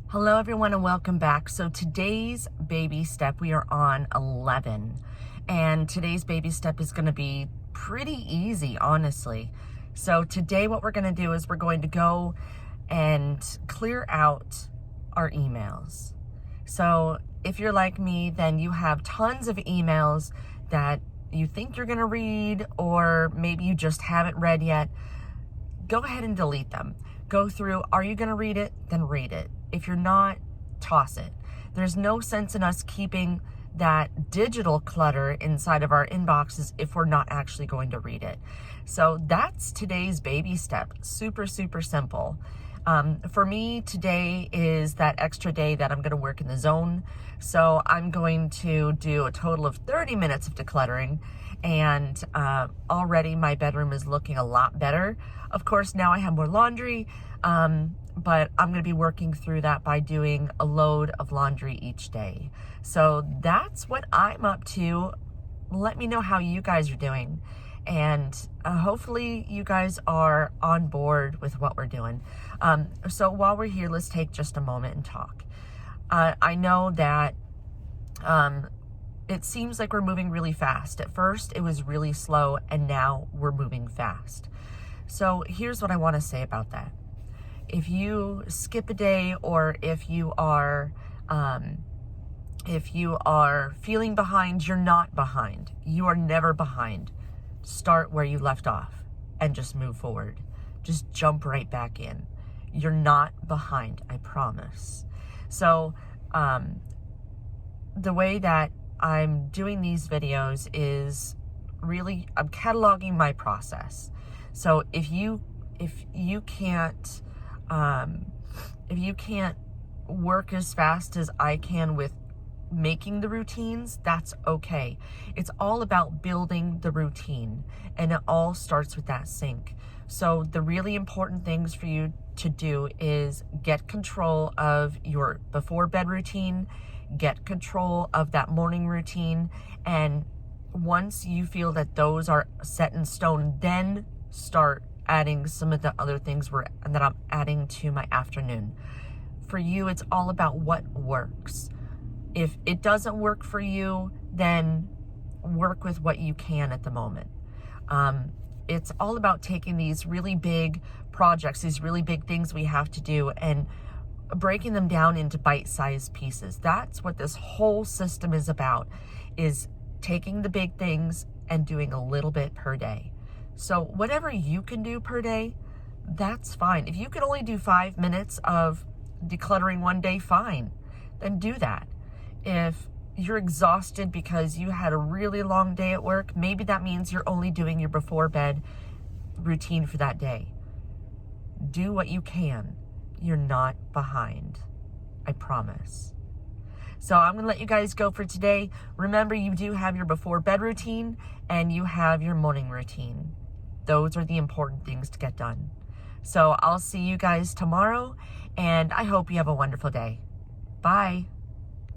Hello everyone and welcome back. So today's baby step, we are on 11. And today's baby step is going to be pretty easy, honestly. So today what we're going to do is we're going to go and clear out our emails. So if you're like me, then you have tons of emails that you think you're going to read, or maybe you just haven't read yet. Go ahead and delete them. Go through, are you going to read it? Then read it. If you're not, toss it. There's no sense in us keeping that digital clutter inside of our inboxes if we're not actually going to read it. So that's today's baby step. Super, super simple. For me, today is that extra day that I'm going to work in the zone. So I'm going to do a total of 30 minutes of decluttering. And already my bedroom is looking a lot better. Of course, now I have more laundry, but I'm going to be working through that by doing a load of laundry each day. So that's what I'm up to. Let me know how you guys are doing. And hopefully you guys are on board with what we're doing. So while we're here, let's take just a moment and talk. I know that it seems like we're moving really fast. At first, it was really slow, and now we're moving fast. So here's what I want to say about that. If you skip a day, or if you are feeling behind, you're not behind. You are never behind. Start where you left off and just move forward. Just jump right back in. You're not behind, I promise. So the way that I'm doing these videos is really, I'm cataloging my process. So if you can't work as fast as I can with making the routines, that's okay. It's all about building the routine, and it all starts with that sync. So the really important things for you to do is get control of your before bed routine, get control of that morning routine, and once you feel that those are set in stone, then start adding some of the other things that I'm adding to my afternoon. For you, it's all about what works. If it doesn't work for you, then work with what you can at the moment. It's all about taking these really big projects, these really big things we have to do, and breaking them down into bite-sized pieces. That's what this whole system is about, is taking the big things and doing a little bit per day. So whatever you can do per day, that's fine. If you can only do 5 minutes of decluttering one day, fine, then do that. If you're exhausted because you had a really long day at work, maybe that means you're only doing your before bed routine for that day. Do what you can. You're not behind, I promise. So I'm going to let you guys go for today. Remember, you do have your before bed routine and you have your morning routine. Those are the important things to get done. So I'll see you guys tomorrow, and I hope you have a wonderful day. Bye.